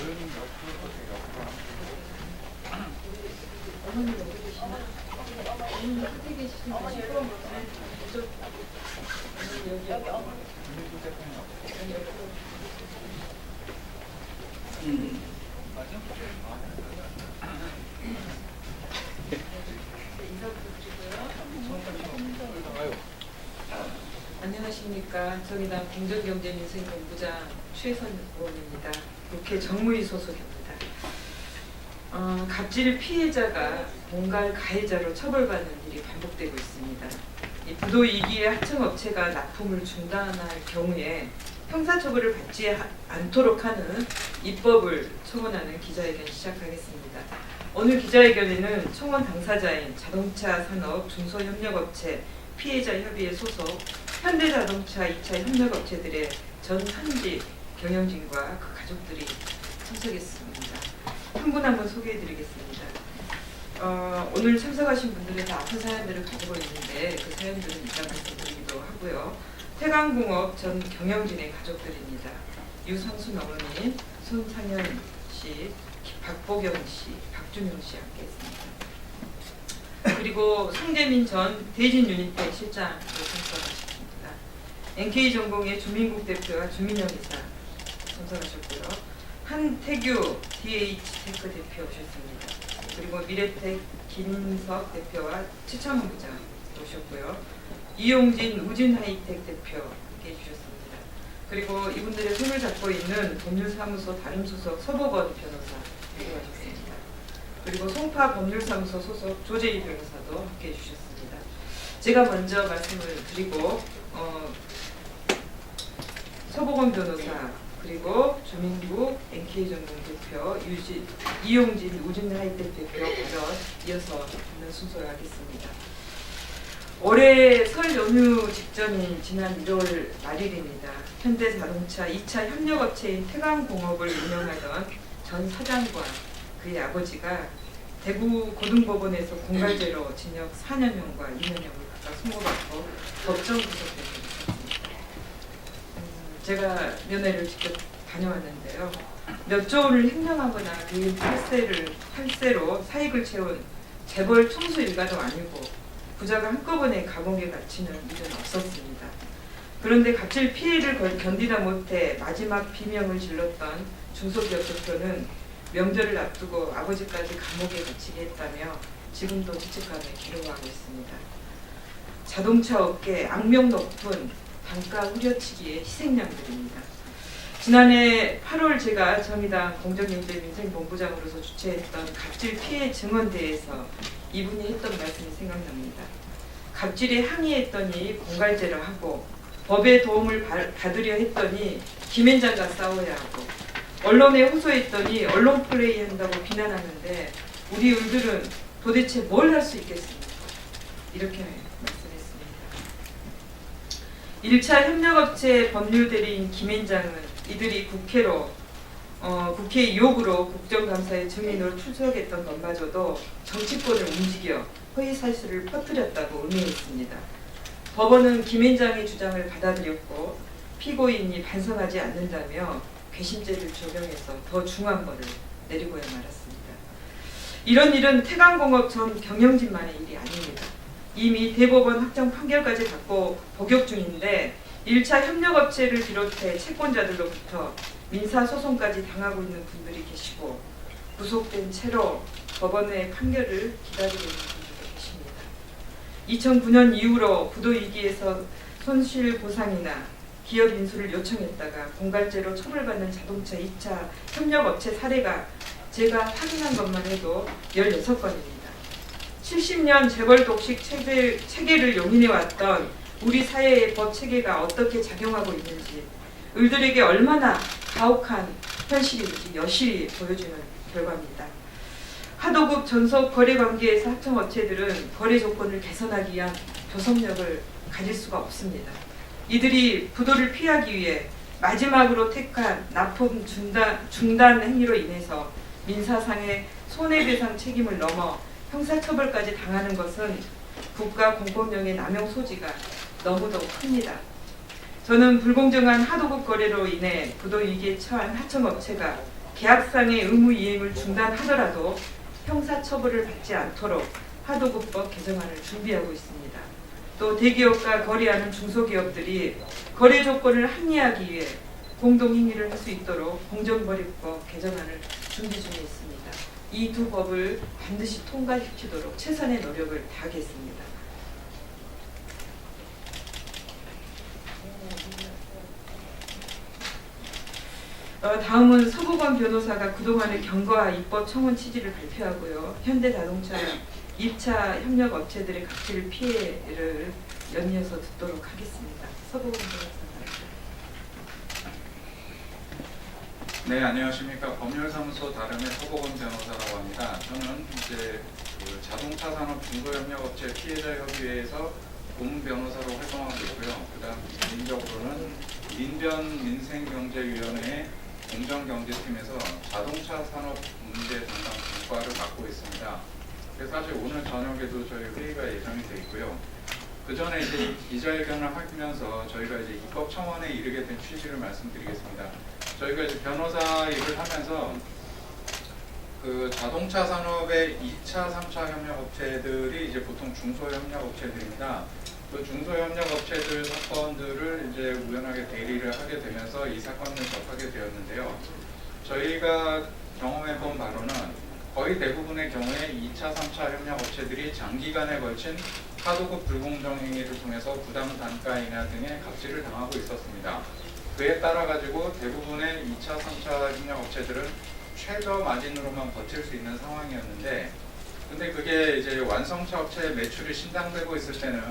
어머니 어디 계시나? 어머니 끝에 계시니까 어머니 여기 안녕하십니까. 정의당 공정경제민생본부장 최선 의원입니다. 국회 정무위 소속입니다. 갑질 피해자가 공갈 가해자로 처벌받는 일이 반복되고 있습니다. 이 부도 위기에 하청업체가 납품을 중단할 경우에 형사처벌을 받지 않도록 하는 입법을 청원하는 기자회견 시작하겠습니다. 오늘 기자회견에는 청원 당사자인 자동차 산업 중소협력업체 피해자협의회 소속 현대자동차 2차 협력업체들의 전 현지 경영진과 그 가족들이 참석했습니다. 한 분 한 분 소개해드리겠습니다. 오늘 참석하신 분들은 다 아픈 사연들을 가지고 있는데 그 사연들은 이따 말씀드리기도 하고요. 태광공업 전 경영진의 가족들입니다. 유상순 어머님, 손상현 씨, 박보경 씨, 박준영 씨 함께했습니다. 그리고 송재민 전 대진유니텍 실장도 참석하셨습니다. NK전공의 주민국 대표와 주민영 이사 참석하셨고요. 한태규 DH테크 대표 오셨습니다. 그리고 미래텍 김인석 대표와 최창원 부장 오셨고요. 이용진 우진하이텍 대표 함께 해주셨습니다. 그리고 이분들의 손을 잡고 있는 법률사무소 다름소속 서복원 변호사 대표하셨습니다. 그리고 송파 법률사무소 소속 조재희 변호사도 함께 해주셨습니다. 제가 먼저 말씀을 드리고 서복원 변호사 그리고 주민국 NK전공 대표 이용진 우진하이텍 대표 발언 이어서 듣는 순서로 하겠습니다. 올해 설 연휴 직전인 지난 1월 말일입니다. 현대자동차 2차 협력업체인 태광공업을 운영하던 전 사장과 그의 아버지가 대구 고등법원에서 공갈죄로 징역 4년형과 2년형을 각각 선고받고 법정 구속됐습니다. 제가 면회를 직접 다녀왔는데요. 몇 조 원을 횡령하거나 개인 탈세로 사익을 채운 재벌 총수 일가도 아니고 부자가 한꺼번에 감옥에 갇히는 일은 없었습니다. 그런데 갑질 피해를 견디다 못해 마지막 비명을 질렀던 중소기업 대표는 명절을 앞두고 아버지까지 감옥에 갇히게 했다며 지금도 죄책감에 괴로워하고 있습니다. 자동차 업계 악명 높은 단가 후려치기의 희생양들입니다. 지난해 8월 제가 정의당 공정경제민생본부장으로서 주최했던 갑질 피해 증언대회에서 이분이 했던 말씀이 생각납니다. 갑질에 항의했더니 공갈죄를 하고 법의 도움을 받으려 했더니 김앤장과 싸워야 하고 언론에 호소했더니 언론 플레이 한다고 비난하는데 우리 을들은 도대체 뭘 할 수 있겠습니까? 이렇게 말씀했습니다. 1차 협력업체 법률대리인 김앤장은 이들이 국회 요구로 국정감사에 증인으로 출석했던 것마저도 정치권을 움직여 허위사실을 퍼뜨렸다고 음해했습니다. 법원은 김앤장의 주장을 받아들였고 피고인이 반성하지 않는다며 괘씸죄를 적용해서 더 중한 벌을 내리고야 말았습니다. 이런 일은 태광공업 전 경영진만의 일이 아닙니다. 이미 대법원 확정 판결까지 받고 복역 중인데 1차 협력업체를 비롯해 채권자들로부터 민사소송까지 당하고 있는 분들이 계시고 구속된 채로 법원의 판결을 기다리고 있는 분들도 계십니다. 2009년 이후로 부도위기에서 손실보상이나 기업 인수를 요청했다가 공갈죄로 처벌받는 자동차 2차 협력업체 사례가 제가 확인한 것만 해도 16건입니다. 70년 재벌 독식 체계를 용인해왔던 우리 사회의 법 체계가 어떻게 작용하고 있는지 을들에게 얼마나 가혹한 현실인지 여실히 보여주는 결과입니다. 하도급 전속 거래 관계에서 하청업체들은 거래 조건을 개선하기 위한 조성력을 가질 수가 없습니다. 이들이 부도를 피하기 위해 마지막으로 택한 납품 중단 행위로 인해서 민사상의 손해배상 책임을 넘어 형사처벌까지 당하는 것은 국가 공권력의 남용 소지가 너무도 큽니다. 저는 불공정한 하도급 거래로 인해 부도 위기에 처한 하청업체가 계약상의 의무 이행을 중단하더라도 형사처벌을 받지 않도록 하도급법 개정안을 준비하고 있습니다. 또 대기업과 거래하는 중소기업들이 거래 조건을 합리화하기 위해 공동행위를 할 수 있도록 공정거래법 개정안을 준비 중에 있습니다. 이 두 법을 반드시 통과시키도록 최선의 노력을 다하겠습니다. 다음은 서부관 변호사가 그동안의 경과 입법 청원 취지를 발표하고요. 현대자동차 입차 협력 업체들의 각질 피해를 연이어서 듣도록 하겠습니다. 서부관 변호사. 네, 안녕하십니까. 법률사무소 다름의 서보건 변호사라고 합니다. 저는 이제 자동차 산업 중소협력업체 피해자협의회에서 고문 변호사로 활동하고 있고요. 그다음 개인적으로는 민변민생경제위원회 공정경제팀에서 자동차 산업 문제 담당 국과를 맡고 있습니다. 그래서 사실 오늘 저녁에도 저희 회의가 예정이 돼 있고요. 그 전에 이제 기자회견을 하면서 저희가 이제 입법 청원에 이르게 된 취지를 말씀드리겠습니다. 저희가 이제 변호사 일을 하면서 그 자동차 산업의 2차, 3차 협력업체들이 이제 보통 중소협력업체들입니다. 그 중소협력업체들 사건들을 이제 우연하게 대리를 하게 되면서 이 사건을 접하게 되었는데요. 저희가 경험해본 바로는 거의 대부분의 경우에 2차, 3차 협력업체들이 장기간에 걸친 하도급 불공정 행위를 통해서 부당 단가 인하 등의 갑질을 당하고 있었습니다. 그에 따라 가지고 대부분의 2차, 3차 협력업체들은 최저 마진으로만 버틸 수 있는 상황이었는데, 근데 그게 이제 완성차 업체의 매출이 신장되고 있을 때는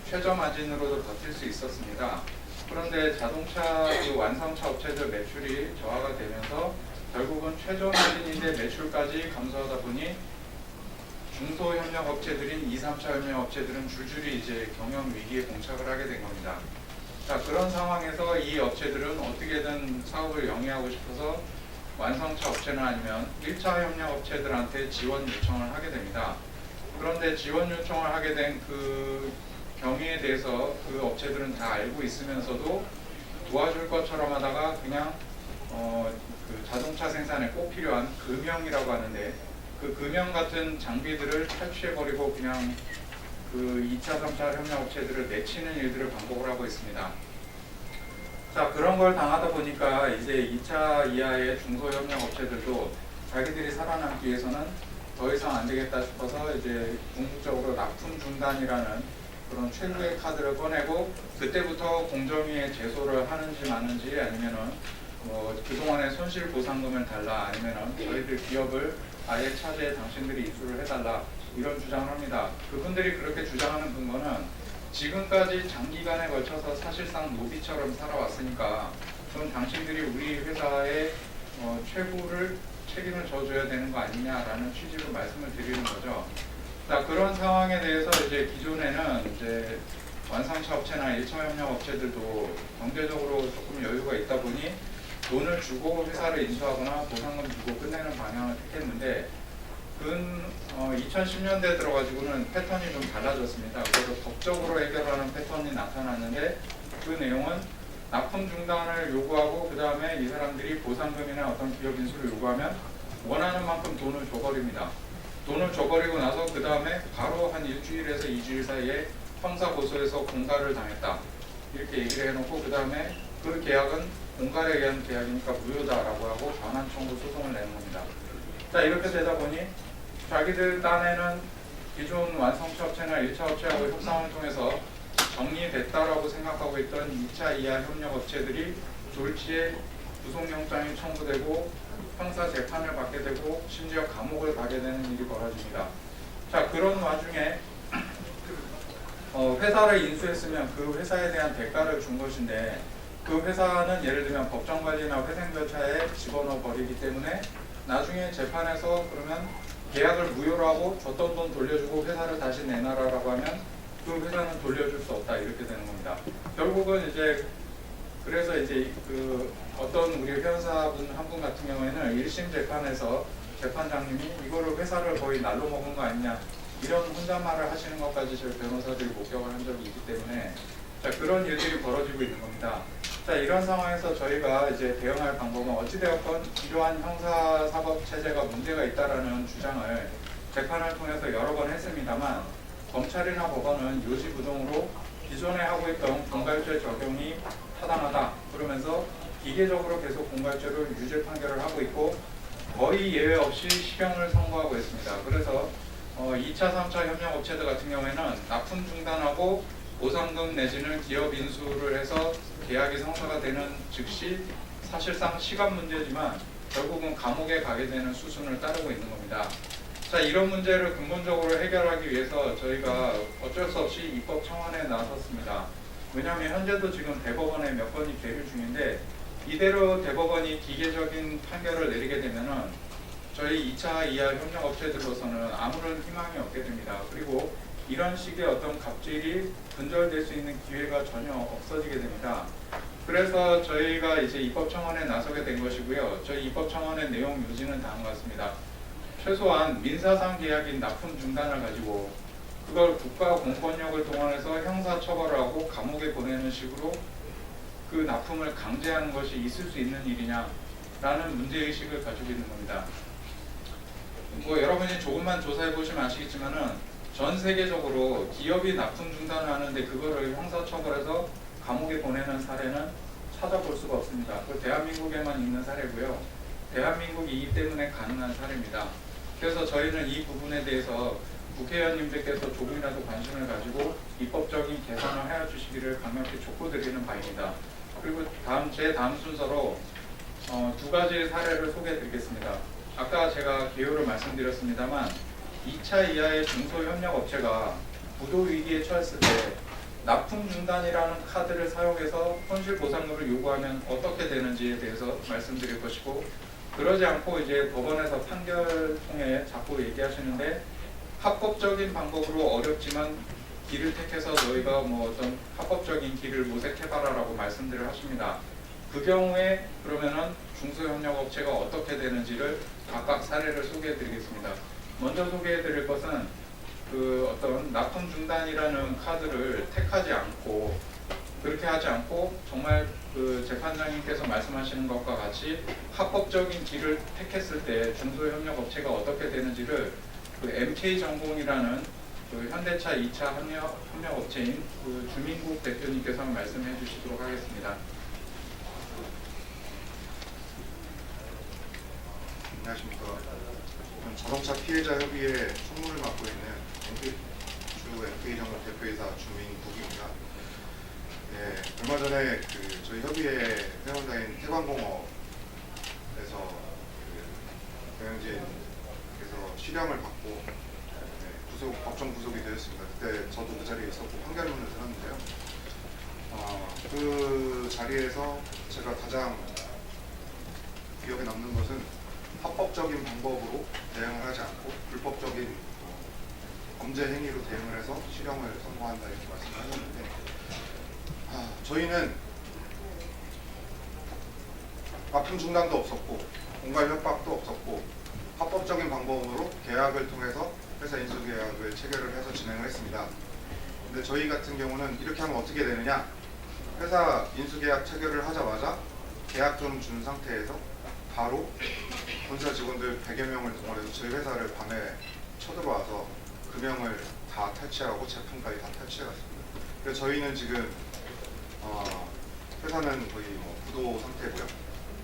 최저 마진으로도 버틸 수 있었습니다. 그런데 자동차 그 완성차 업체들 매출이 저하가 되면서 결국은 최저 마진인데 매출까지 감소하다 보니 중소협력업체들인 2, 3차 협력업체들은 줄줄이 이제 경영 위기에 봉착을 하게 된 겁니다. 자, 그런 상황에서 이 업체들은 어떻게든 사업을 영위하고 싶어서 완성차 업체나 아니면 1차 협력업체들한테 지원 요청을 하게 됩니다. 그런데 지원 요청을 하게 된 그 경위에 대해서 그 업체들은 다 알고 있으면서도 도와줄 것처럼 하다가 그냥 그 자동차 생산에 꼭 필요한 금형이라고 하는데 그 금형 같은 장비들을 탈취해버리고 그냥 그 2차, 3차 협력업체들을 내치는 일들을 반복을 하고 있습니다. 자, 그런 걸 당하다 보니까 이제 2차 이하의 중소협력업체들도 자기들이 살아남기 위해서는 더 이상 안 되겠다 싶어서 이제 궁극적으로 납품 중단이라는 그런 최후의 카드를 꺼내고 그때부터 공정위에 제소를 하는지 마는지 아니면은 그동안의 손실 보상금을 달라 아니면은 저희들 기업을 아예 차지해 당신들이 이수를 해달라 이런 주장을 합니다. 그분들이 그렇게 주장하는 근거는 지금까지 장기간에 걸쳐서 사실상 노비처럼 살아왔으니까 그럼 당신들이 우리 회사의 최후를 책임을 져줘야 되는 거 아니냐라는 취지로 말씀을 드리는 거죠. 자, 그런 상황에 대해서 이제 기존에는 이제 완성차 업체나 1차 협력 업체들도 경제적으로 조금 여유가 있다 보니 돈을 주고 회사를 인수하거나 보상금 주고 끝내는 방향을 택했는데 2010년대에 들어가지고는 패턴이 좀 달라졌습니다. 그래서 법적으로 해결하는 패턴이 나타났는데 그 내용은 납품 중단을 요구하고 그 다음에 이 사람들이 보상금이나 어떤 기업 인수를 요구하면 원하는 만큼 돈을 줘버립니다. 돈을 줘버리고 나서 그 다음에 바로 한 일주일에서 2주일 사이에 형사고소해서 공갈을 당했다. 이렇게 얘기를 해놓고 그 다음에 그 계약은 공갈에 의한 계약이니까 무효다라고 하고 변환 청구 소송을 내는 겁니다. 자, 이렇게 되다 보니 자기들 딴에는 기존 완성차 업체나 1차 업체하고 협상을 통해서 정리됐다라고 생각하고 있던 2차 이하 협력업체들이 졸지에 구속영장이 청구되고 형사 재판을 받게 되고 심지어 감옥을 가게 되는 일이 벌어집니다. 자, 그런 와중에 회사를 인수했으면 그 회사에 대한 대가를 준 것인데 그 회사는 예를 들면 법정관리나 회생절차에 집어넣어 버리기 때문에 나중에 재판에서 그러면 계약을 무효로 하고 줬던 돈 돌려주고 회사를 다시 내놔라라고 하면 그 회사는 돌려줄 수 없다 이렇게 되는 겁니다. 결국은 이제 그래서 이제 그 어떤 우리 회원사분 한 분 같은 경우에는 1심 재판에서 재판장님이 이거를 회사를 거의 날로 먹은 거 아니냐 이런 혼잣말을 하시는 것까지 저희 변호사들이 목격을 한 적이 있기 때문에 자, 그런 일들이 벌어지고 있는 겁니다. 자, 이런 상황에서 저희가 이제 대응할 방법은 어찌되었건 이러한 형사사법 체제가 문제가 있다라는 주장을 재판을 통해서 여러 번 했습니다만, 검찰이나 법원은 요지부동으로 기존에 하고 있던 공갈죄 적용이 타당하다 그러면서 기계적으로 계속 공갈죄를 유죄 판결을 하고 있고, 거의 예외 없이 실형을 선고하고 있습니다. 그래서 2차, 3차 협력업체들 같은 경우에는 납품 중단하고 보상금 내지는 기업 인수를 해서 계약이 성사가 되는 즉시 사실상 시간 문제지만 결국은 감옥에 가게 되는 수순을 따르고 있는 겁니다. 자, 이런 문제를 근본적으로 해결하기 위해서 저희가 어쩔 수 없이 입법 청원에 나섰습니다. 왜냐하면 현재도 지금 대법원에 몇 건이 계류 중인데, 이대로 대법원이 기계적인 판결을 내리게 되면은 저희 2차 이하 협력업체들로서는 아무런 희망이 없게 됩니다. 그리고 이런 식의 어떤 갑질이 근절될 수 있는 기회가 전혀 없어지게 됩니다. 그래서 저희가 이제 입법청원에 나서게 된 것이고요. 저희 입법청원의 내용 요지는 다음과 같습니다. 최소한 민사상 계약인 납품 중단을 가지고 그걸 국가 공권력을 동원해서 형사처벌을 하고 감옥에 보내는 식으로 그 납품을 강제하는 것이 있을 수 있는 일이냐라는 문제의식을 가지고 있는 겁니다. 여러분이 조금만 조사해 보시면 아시겠지만은 전 세계적으로 기업이 납품 중단을 하는데 그거를 형사처벌해서 감옥에 보내는 사례는 찾아볼 수가 없습니다. 그 대한민국에만 있는 사례고요. 대한민국이기 때문에 가능한 사례입니다. 그래서 저희는 이 부분에 대해서 국회의원님들께서 조금이라도 관심을 가지고 입법적인 개선을 하여 주시기를 강력히 촉구드리는 바입니다. 그리고 제 다음 순서로 두 가지의 사례를 소개해 드리겠습니다. 아까 제가 개요를 말씀드렸습니다만 2차 이하의 중소협력업체가 부도위기에 처했을 때 납품 중단이라는 카드를 사용해서 손실보상금을 요구하면 어떻게 되는지에 대해서 말씀드릴 것이고, 그러지 않고 이제 법원에서 판결 통해 자꾸 얘기하시는데 합법적인 방법으로 어렵지만 길을 택해서 너희가 어떤 합법적인 길을 모색해봐라라고 말씀들을 하십니다. 그 경우에 그러면은 중소협력업체가 어떻게 되는지를 각각 사례를 소개해드리겠습니다. 먼저 소개해드릴 것은 어떤 납품 중단이라는 카드를 택하지 않고, 그렇게 하지 않고 정말 재판장님께서 말씀하시는 것과 같이 합법적인 길을 택했을 때 중소협력업체가 어떻게 되는지를 MK전공이라는 현대차 2차 협력업체인 주민국 대표님께서 말씀해 주시도록 하겠습니다. 안녕하십니까. 저는 자동차 피해자 협의회 총무를 맡고 있는 MK전공 대표이사 주민국입니다. 네, 얼마 전에 저희 협의회 회원자인 태광공업에서 배영진께서 실형을 받고 법정 구속이 되었습니다. 그때 저도 그 자리에 있었고 판결문을 들었는데요. 그 자리에서 제가 가장 기억에 남는 것은 합법적인 방법으로 대응을 하지 않고 불법적인 범죄 행위로 대응을 해서 실형을 선고한다 이렇게 말씀을 하셨는데, 저희는 납품 중단도 없었고 공갈 협박도 없었고 합법적인 방법으로 계약을 통해서 회사 인수 계약을 체결을 해서 진행을 했습니다. 근데 저희 같은 경우는 이렇게 하면 어떻게 되느냐, 회사 인수 계약 체결을 하자마자 계약금 준 상태에서 바로 본사 직원들 100여 명을 동원해서 저희 회사를 밤에 쳐들어와서 금형을 다 탈취하고 제품까지 다 탈취해갔습니다. 그래서 저희는 지금 회사는 거의 부도 상태고요.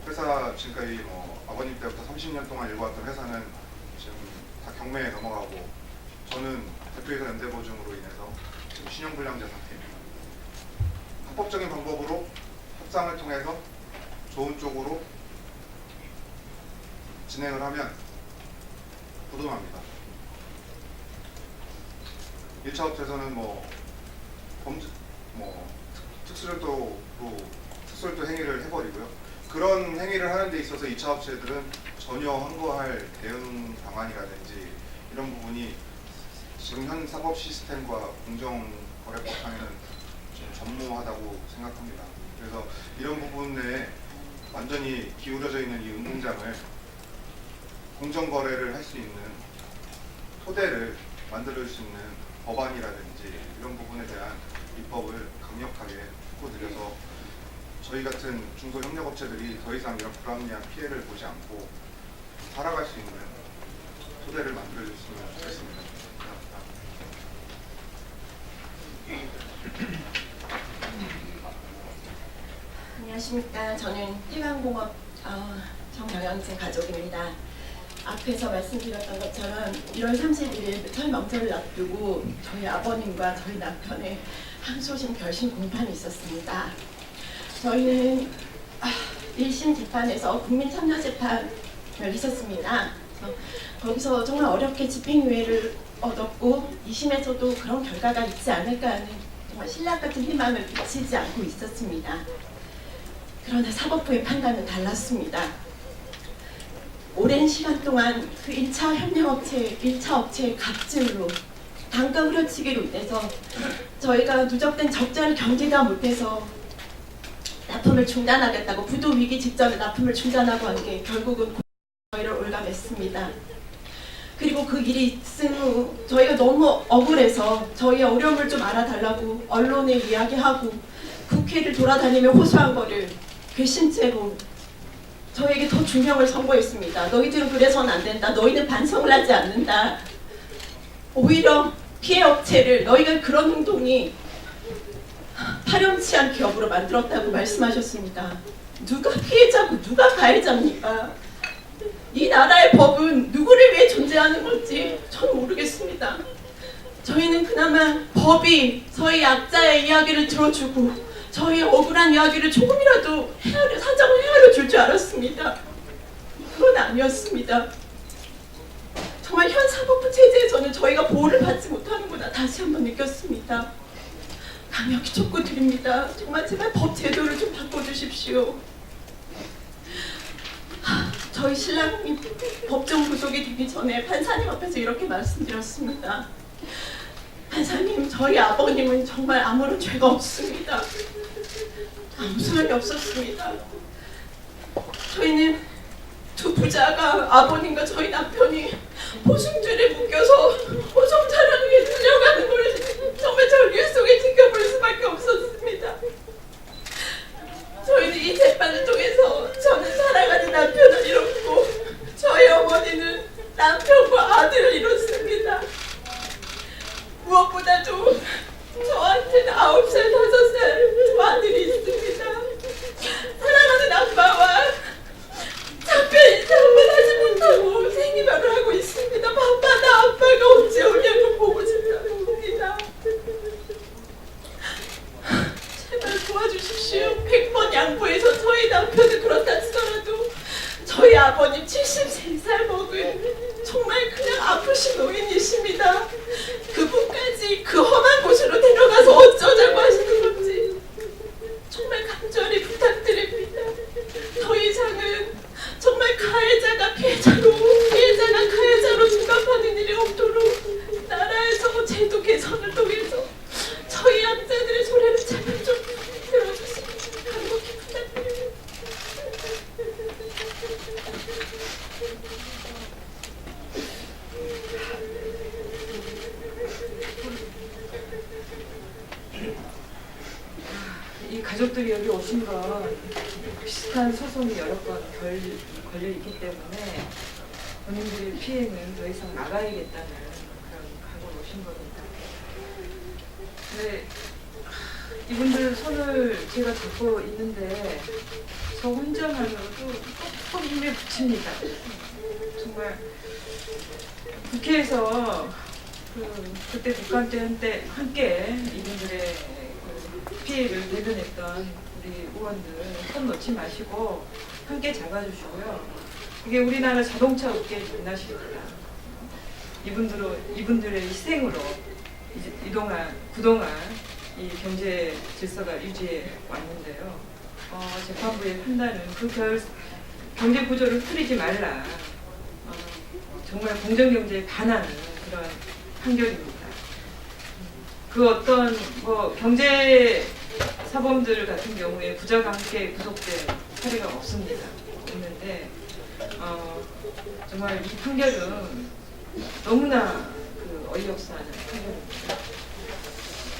회사 지금까지 아버님 때부터 30년 동안 일궈왔던 회사는 지금 다 경매에 넘어가고, 저는 대표이사 연대보증으로 인해서 지금 신용불량자 상태입니다. 합법적인 방법으로 협상을 통해서 좋은 쪽으로 진행을 하면 부도납니다. 1차 업체에서는 특수절도 행위를 해버리고요. 그런 행위를 하는 데 있어서 2차 업체들은 전혀 항거할 대응 방안이라든지 이런 부분이 지금 현 사법 시스템과 공정거래법상에는 좀 전무하다고 생각합니다. 그래서 이런 부분에 완전히 기울어져 있는 이 운동장을 공정거래를 할 수 있는 토대를 만들 수 있는 법안이라든지 이런 부분에 대한 입법을 강력하게 촉구드려서 저희 같은 중소협력업체들이 더 이상 이런 불합리한 피해를 보지 않고 살아갈 수 있는 토대를 만들어줬으면 좋겠습니다. 안녕하십니까. 저는 해강공업 정경영진 가족입니다. 앞에서 말씀드렸던 것처럼 1월 31일 설 명절을 앞두고 저희 아버님과 저희 남편의 항소심 결심 공판이 있었습니다. 저희는 1심 재판에서 국민참여재판을 했었습니다. 거기서 정말 어렵게 집행유예를 얻었고 2심에서도 그런 결과가 있지 않을까 하는 정말 신락 같은 희망을 비치지 않고 있었습니다. 그러나 사법부의 판단은 달랐습니다. 오랜 시간 동안 그 1차 업체의 갑질로 단가 후려치기로 인해서 저희가 누적된 적자를 견디다 못해서 납품을 중단하겠다고 부도 위기 직전에 납품을 중단하고 한 게 결국은 저희를 올가맸습니다. 그리고 그 일이 있은 후 저희가 너무 억울해서 저희의 어려움을 좀 알아달라고 언론에 이야기하고 국회를 돌아다니며 호소한 거를 괘씸죄로 저에게 더 중형을 선고했습니다. 너희들은 그래서는 안 된다. 너희는 반성을 하지 않는다. 오히려 피해 업체를 너희가 그런 행동이 파렴치한 기업으로 만들었다고 말씀하셨습니다. 누가 피해자고 누가 가해자입니까? 이 나라의 법은 누구를 위해 존재하는 건지 전 모르겠습니다. 저희는 그나마 법이 저희 약자의 이야기를 들어주고 저희의 억울한 이야기를 조금이라도 사정을 헤아려 줄 줄 알았습니다. 그건 아니었습니다. 정말 현 사법부 체제에서는 저희가 보호를 받지 못하는구나 다시 한번 느꼈습니다. 강력히 촉구드립니다. 정말 제발 법 제도를 좀 바꿔주십시오. 저희 신랑이 법정 구속이 되기 전에 판사님 앞에서 이렇게 말씀드렸습니다. 판사님, 저희 아버님은 정말 아무런 죄가 없습니다. 아무 소용이 없었습니다. 저희는 두 부자가 아버님과 저희 남편이 보증줄에 묶여서 호송 촬영에 들려가는 걸 정말 절규 속에 지켜볼 수밖에 없었습니다. 저희는 이 재판을 통해서 저는 사랑하는 남편을 잃었고 저희 어머니는 남편과 아들을 잃었습니다. 무엇보다도 저한테는 9살, 5살 두 아들이 있습니다. 사랑하는 아빠와 작별 인사 한번 하지 못하고 생이별을 하고 있습니다. 밤마다 아빠가 언제 오냐고 보고 싶다고 합니다. 제발 도와주십시오. 100번 양보해서 저희 남편은 그렇다 치더라도 저희 아버님 73살 먹은 정말 그냥 아프신 노인이십니다. 그분까지 그 험한 곳으로 데려가서 어쩌자고 하시는 건지 정말 간절히 부탁드립니다. 더 이상은 정말 가해자가 피해자로 피해자가 가해자로 중간하는 일이 없도록 나라에서 제도 개선을 통해서 저희 약자들의 소리를 제발 좀 들어주시면 간곡히 부탁드립니다. 이 가족들이 여기 오신 건 비슷한 소송이 여러 건 걸려 있기 때문에 본인들의 피해는 더 이상 나가야겠다는 그런 각오로 오신 겁니다. 네, 이분들 손을 제가 잡고 있는데 저 혼자만으로도 톡톡 힘을 붙입니다. 정말 국회에서 그때 국감때 때 함께 이분들의 피해를 대변했던 우리 의원들 손 놓지 마시고 함께 잡아주시고요. 이게 우리나라 자동차 업계의 민낯입니다. 이분들의 희생으로 이제 그동안 이 경제 질서가 유지해 왔는데요. 재판부의 판단은 그 경제 구조를 흐리지 말라. 정말 공정 경제에 반하는 그런 판결입니다. 그 어떤 경제 사범들 같은 경우에 부자가 함께 구속된 사례가 없는데 정말 이 판결은 너무나 어이없어하는 판결입니다.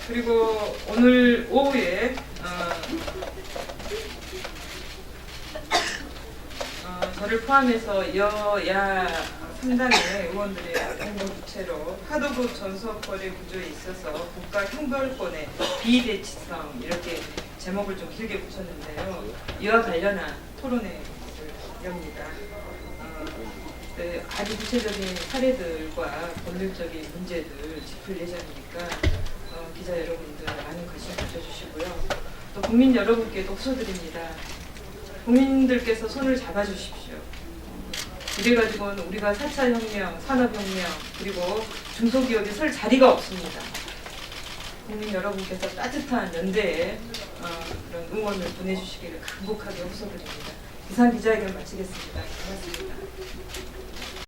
그리고 오늘 오후에 저를 포함해서 여야 상당의 의원들의 공모 주체로 하도급 전속거래 구조에 있어서 국가 형벌권의 비대치성 이렇게 제목을 좀 길게 붙였는데요. 이와 관련한 토론회를 엽니다. 아주 구체적인 사례들과 법률적인 문제들 짚을 예정이니까 기자 여러분들 많은 관심 가져주시고요. 또 국민 여러분께도 호소드립니다. 국민들께서 손을 잡아주십시오. 이래가지고는 우리가 4차 혁명, 산업혁명 그리고 중소기업이 설 자리가 없습니다. 국민 여러분께서 따뜻한 연대에 그런 응원을 보내주시기를 간곡하게 호소드립니다. 이상 기자회견 마치겠습니다. 고맙습니다.